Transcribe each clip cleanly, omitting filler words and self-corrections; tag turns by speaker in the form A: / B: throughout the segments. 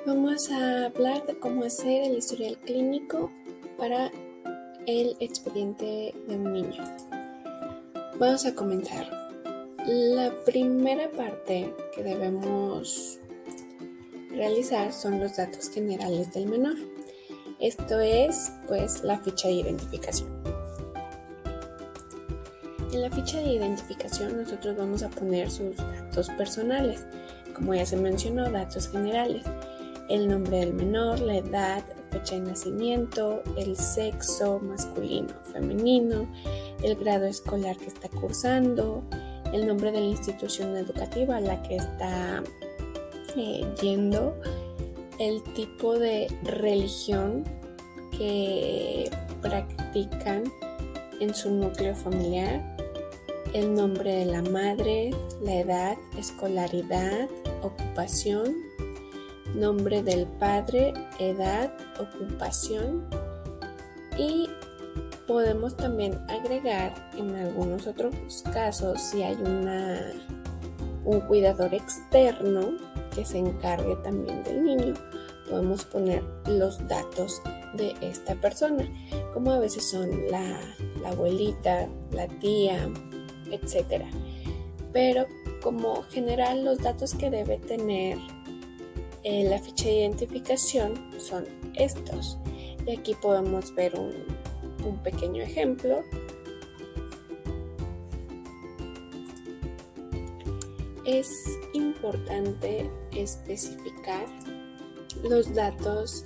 A: Vamos a hablar de cómo hacer el historial clínico para el expediente de un niño. Vamos a comenzar. La primera parte que debemos realizar son los datos generales del menor. Esto es, la ficha de identificación. En la ficha de identificación nosotros vamos a poner sus datos personales, como ya se mencionó, datos generales. El nombre del menor, la edad, fecha de nacimiento, el sexo masculino o femenino, el grado escolar que está cursando, el nombre de la institución educativa a la que está yendo, el tipo de religión que practican en su núcleo familiar, el nombre de la madre, la edad, escolaridad, ocupación, nombre del padre, edad, ocupación, y podemos también agregar en algunos otros casos si hay un cuidador externo que se encargue también del niño, podemos poner los datos de esta persona, como a veces son la abuelita, la tía, etc. Pero como general los datos que debe tener la ficha de identificación son estos, y aquí podemos ver un pequeño ejemplo. Es importante especificar los datos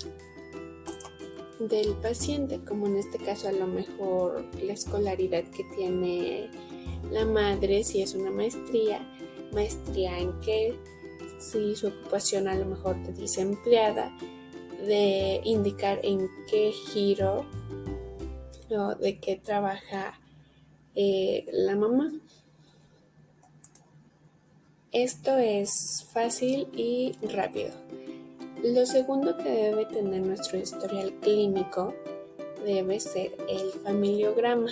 A: del paciente, como en este caso a lo mejor la escolaridad que tiene la madre, si es una maestría en qué, si su ocupación a lo mejor te dice empleada, de indicar en qué giro o de qué trabaja la mamá. Esto es fácil y rápido. Lo segundo que debe tener nuestro historial clínico debe ser el familiograma.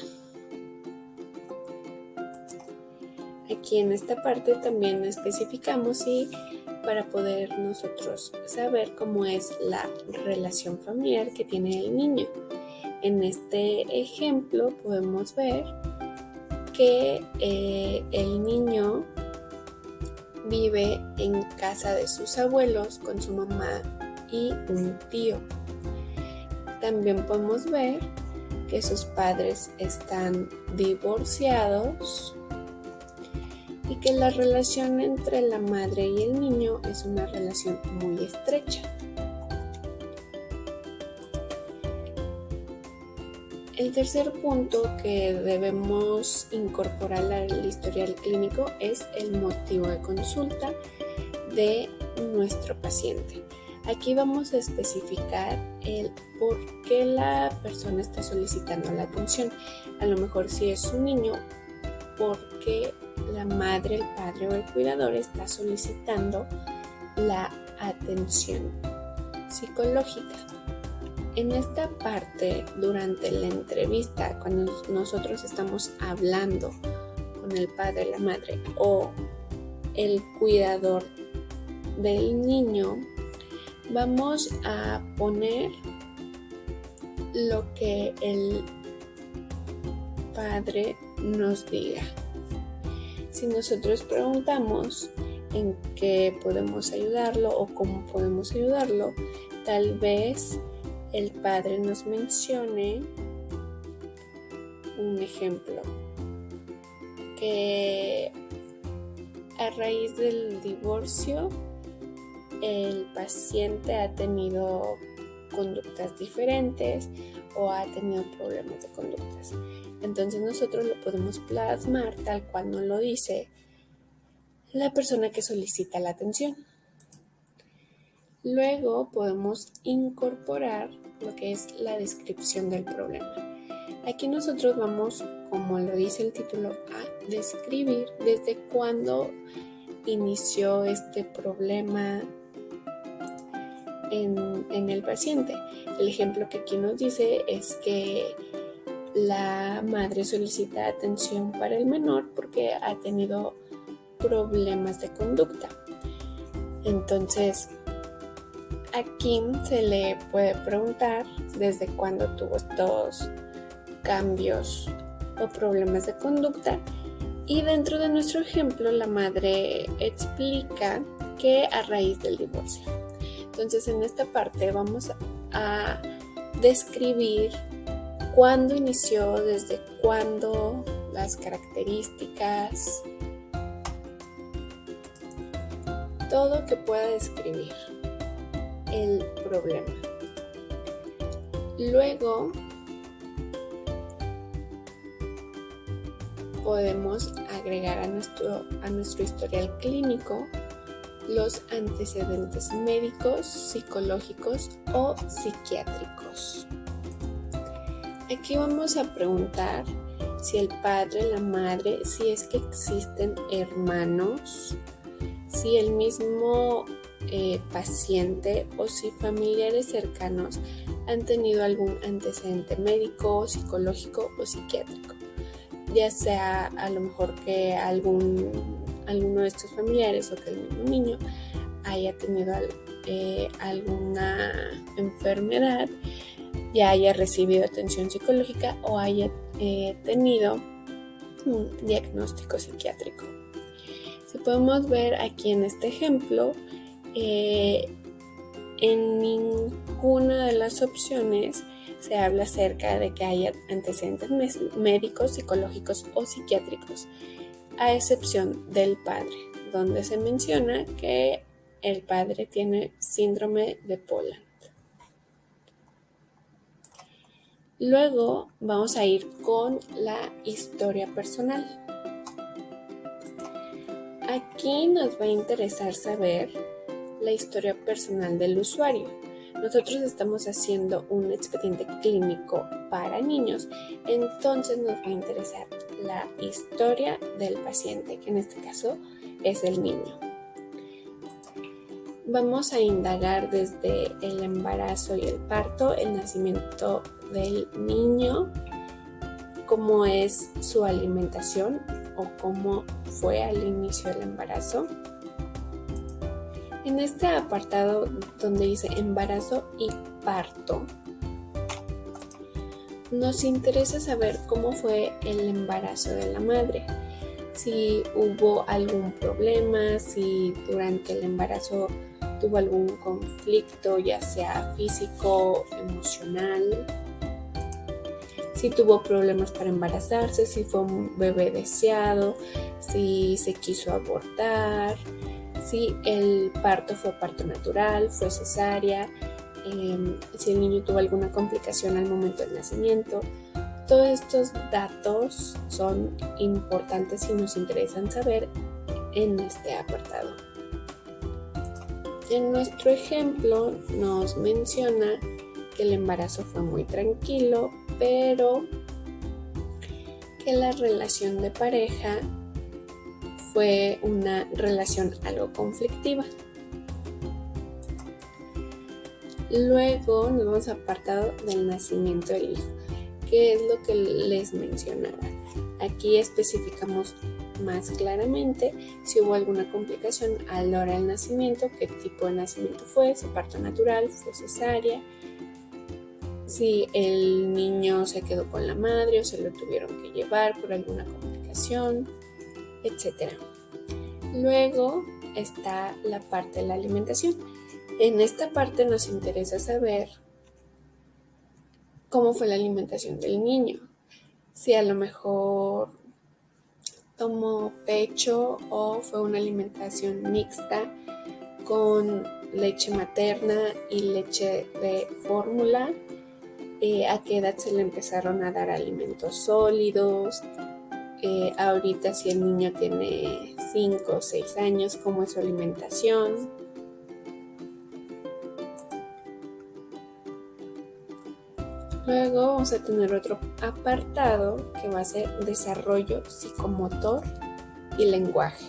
A: Aquí en esta parte también especificamos para poder nosotros saber cómo es la relación familiar que tiene el niño. En este ejemplo podemos ver que el niño vive en casa de sus abuelos con su mamá y un tío. También podemos ver que sus padres están divorciados y que la relación entre la madre y el niño es una relación muy estrecha. El tercer punto que debemos incorporar al historial clínico es el motivo de consulta de nuestro paciente. Aquí vamos a especificar el por qué la persona está solicitando la atención. A lo mejor si es un niño, por qué la madre, el padre o el cuidador está solicitando la atención psicológica. En esta parte, durante la entrevista, cuando nosotros estamos hablando con el padre, la madre o el cuidador del niño, vamos a poner lo que el padre nos diga. Si nosotros preguntamos en qué podemos ayudarlo o cómo podemos ayudarlo, tal vez el padre nos mencione un ejemplo, que a raíz del divorcio el paciente ha tenido conductas diferentes o ha tenido problemas de conductas. Entonces nosotros lo podemos plasmar tal cual nos lo dice la persona que solicita la atención. Luego podemos incorporar lo que es la descripción del problema. Aquí nosotros vamos, como lo dice el título, a describir desde cuándo inició este problema en el paciente. El ejemplo que aquí nos dice es que la madre solicita atención para el menor porque ha tenido problemas de conducta. Entonces, Aquí se le puede preguntar desde cuándo tuvo estos cambios o problemas de conducta, y dentro de nuestro ejemplo la madre explica que a raíz del divorcio. Entonces en esta parte vamos a describir cuándo inició, desde cuándo, las características, todo que pueda describir el problema. Luego podemos agregar a nuestro historial clínico los antecedentes médicos, psicológicos o psiquiátricos. Aquí vamos a preguntar si el padre, la madre, si es que existen hermanos, si el mismo paciente o si familiares cercanos han tenido algún antecedente médico, psicológico o psiquiátrico, ya sea a lo mejor que alguno de estos familiares o que el mismo niño haya tenido alguna enfermedad, ya haya recibido atención psicológica o haya tenido un diagnóstico psiquiátrico. Si podemos ver aquí en este ejemplo, en ninguna de las opciones se habla acerca de que haya antecedentes médicos, psicológicos o psiquiátricos, a excepción del padre, donde se menciona que el padre tiene síndrome de Poland. Luego vamos a ir con la historia personal. Aquí nos va a interesar saber la historia personal del usuario. Nosotros estamos haciendo un expediente clínico para niños, entonces nos va a interesar la historia del paciente, que en este caso es el niño. Vamos a indagar desde el embarazo y el parto, el nacimiento del niño, cómo es su alimentación o cómo fue al inicio del embarazo. En este apartado donde dice embarazo y parto, nos interesa saber cómo fue el embarazo de la madre, si hubo algún problema, si durante el embarazo tuvo algún conflicto, ya sea físico, emocional, si tuvo problemas para embarazarse, si fue un bebé deseado, si se quiso abortar, si el parto fue parto natural, fue cesárea, si el niño tuvo alguna complicación al momento del nacimiento. Todos estos datos son importantes y nos interesan saber en este apartado. En nuestro ejemplo nos menciona que el embarazo fue muy tranquilo, pero que la relación de pareja fue una relación algo conflictiva. Luego nos vamos al apartado del nacimiento del hijo, que es lo que les mencionaba. Aquí especificamos más claramente si hubo alguna complicación a la hora del nacimiento, qué tipo de nacimiento fue, si parto natural, fue cesárea, si el niño se quedó con la madre o se lo tuvieron que llevar por alguna complicación, etc. Luego está la parte de la alimentación. En esta parte nos interesa saber cómo fue la alimentación del niño, si a lo mejor tomó pecho o fue una alimentación mixta con leche materna y leche de fórmula, a qué edad se le empezaron a dar alimentos sólidos, ahorita si el niño tiene 5 o 6 años, cómo es su alimentación. Luego vamos a tener otro apartado que va a ser desarrollo psicomotor y lenguaje.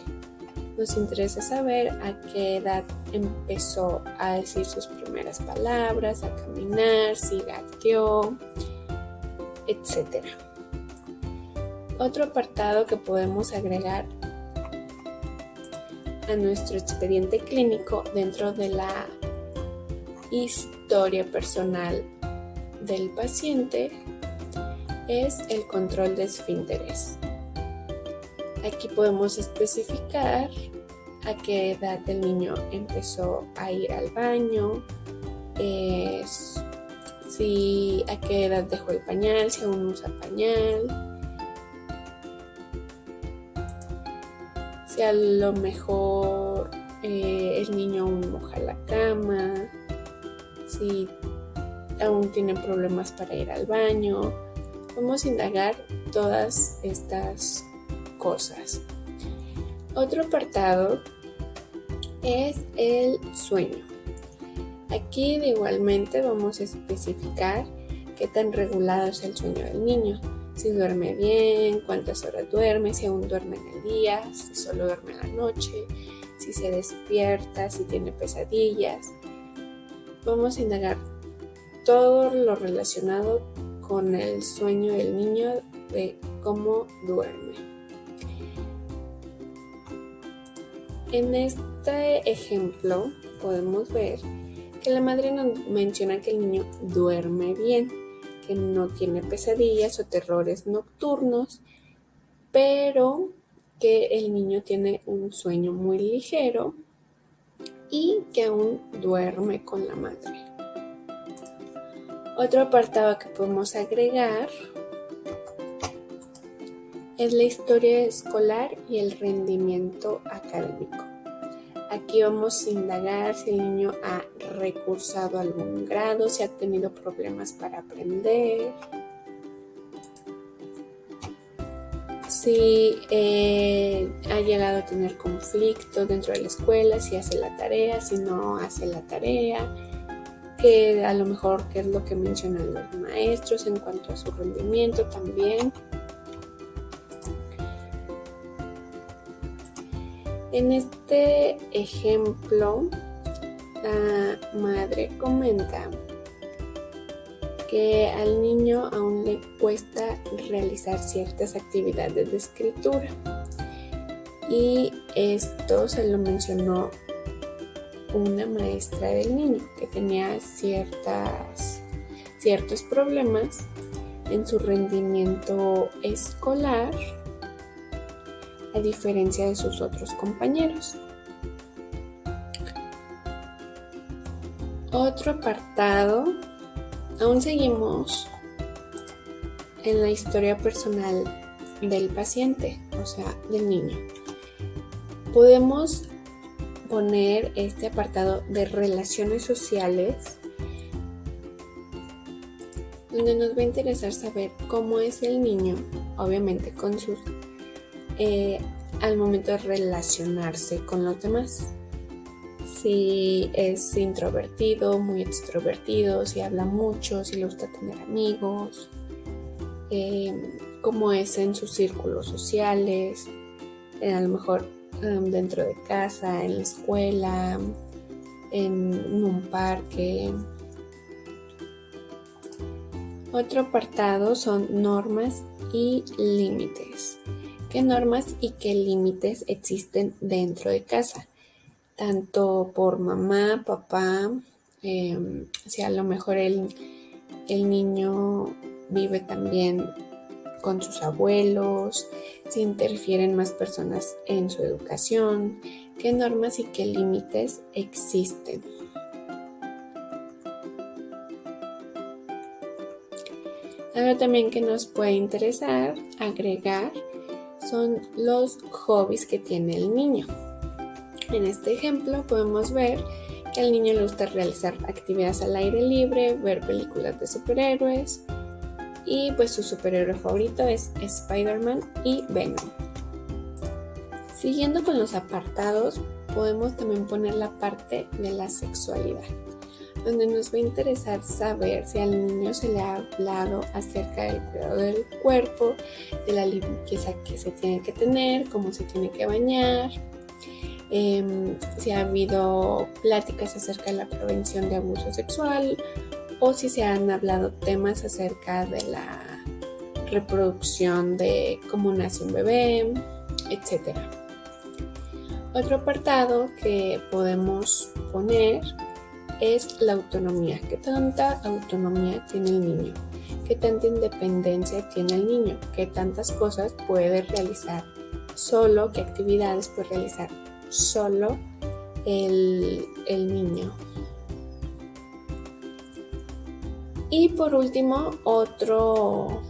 A: Nos interesa saber a qué edad empezó a decir sus primeras palabras, a caminar, si gateó, etc. Otro apartado que podemos agregar a nuestro expediente clínico dentro de la historia personal del paciente es el control de esfínteres. Aquí podemos especificar a qué edad el niño empezó a ir al baño, a qué edad dejó el pañal, si aún usa pañal, si a lo mejor el niño aún moja la cama, si aún tiene problemas para ir al baño. Vamos a indagar todas estas cosas. Otro apartado es el sueño. Aquí igualmente vamos a especificar qué tan regulado es el sueño del niño, si duerme bien, cuántas horas duerme, si aún duerme en el día, si solo duerme en la noche, si se despierta, si tiene pesadillas. Vamos a indagar todo lo relacionado con el sueño del niño, de cómo duerme. En este ejemplo podemos ver que la madre nos menciona que el niño duerme bien, que no tiene pesadillas o terrores nocturnos, pero que el niño tiene un sueño muy ligero y que aún duerme con la madre. Otro apartado que podemos agregar es la historia escolar y el rendimiento académico. Aquí vamos a indagar si el niño ha recursado algún grado, si ha tenido problemas para aprender, si ha llegado a tener conflicto dentro de la escuela, si hace la tarea, si no hace la tarea, que a lo mejor qué es lo que mencionan los maestros en cuanto a su rendimiento también. En este ejemplo, la madre comenta que al niño aún le cuesta realizar ciertas actividades de escritura, y esto se lo mencionó una maestra del niño, que tenía ciertos problemas en su rendimiento escolar a diferencia de sus otros compañeros. Otro apartado, aún seguimos en la historia personal del paciente, o sea, del niño. Podemos poner este apartado de relaciones sociales, donde nos va a interesar saber cómo es el niño, obviamente con sus al momento de relacionarse con los demás. Si es introvertido, muy extrovertido, si habla mucho, si le gusta tener amigos, cómo es en sus círculos sociales, a lo mejor dentro de casa, en la escuela, en un parque. Otro apartado son normas y límites. ¿Qué normas y qué límites existen dentro de casa? Tanto por mamá, papá, si a lo mejor el niño vive también con sus abuelos, si interfieren más personas en su educación, qué normas y qué límites existen. Algo también que nos puede interesar agregar son los hobbies que tiene el niño. En este ejemplo podemos ver que al niño le gusta realizar actividades al aire libre, ver películas de superhéroes, y pues su superhéroe favorito es Spider-Man y Venom. Siguiendo con los apartados, podemos también poner la parte de la sexualidad, donde nos va a interesar saber si al niño se le ha hablado acerca del cuidado del cuerpo, de la limpieza que se tiene que tener, cómo se tiene que bañar, si ha habido pláticas acerca de la prevención de abuso sexual, o si se han hablado temas acerca de la reproducción, de cómo nace un bebé, etc. Otro apartado que podemos poner es la autonomía. ¿Qué tanta autonomía tiene el niño? ¿Qué tanta independencia tiene el niño? ¿Qué tantas cosas puede realizar solo? ¿Qué actividades puede realizar solo el niño? Y por último, otro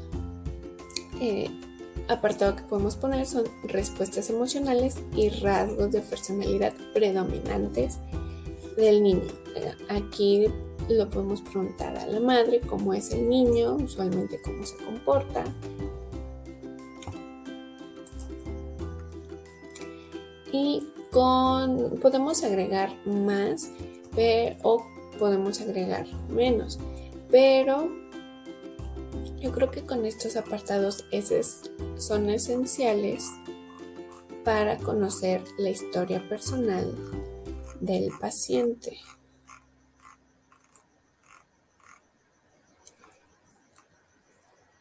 A: apartado que podemos poner son respuestas emocionales y rasgos de personalidad predominantes del niño. Aquí lo podemos preguntar a la madre cómo es el niño, usualmente cómo se comporta. Y podemos agregar más o podemos agregar menos, pero yo creo que con estos apartados son esenciales para conocer la historia personal del paciente.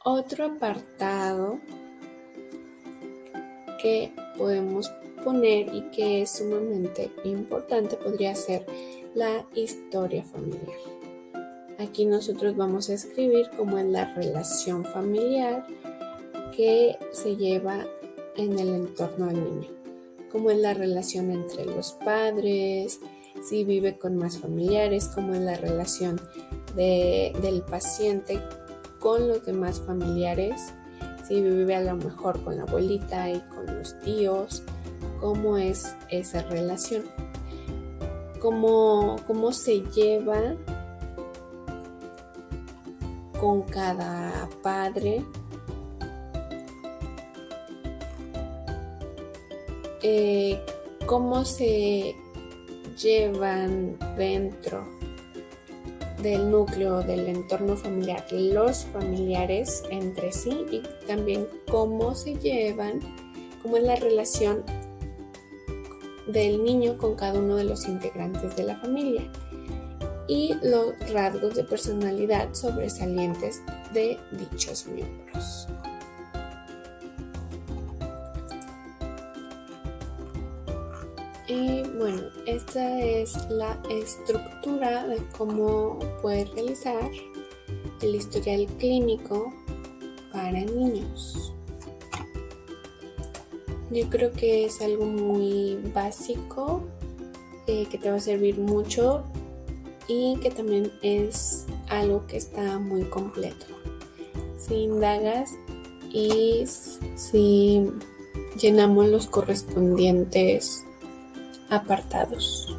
A: Otro apartado que podemos poner y que es sumamente importante podría ser la historia familiar. Aquí nosotros vamos a escribir cómo es la relación familiar que se lleva en el entorno del niño, cómo es la relación entre los padres, si vive con más familiares, cómo es la relación del paciente con los demás familiares, si vive a lo mejor con la abuelita y con los tíos, cómo es esa relación, cómo se lleva con cada padre, cómo se llevan dentro del núcleo, del entorno familiar, los familiares entre sí, y también cómo se llevan, cómo es la relación del niño con cada uno de los integrantes de la familia, y los rasgos de personalidad sobresalientes de dichos miembros. Y bueno, esta es la estructura de cómo puede realizar el historial clínico para niños. Yo creo que es algo muy básico, que te va a servir mucho y que también es algo que está muy completo. Si indagas y si llenamos los correspondientes apartados.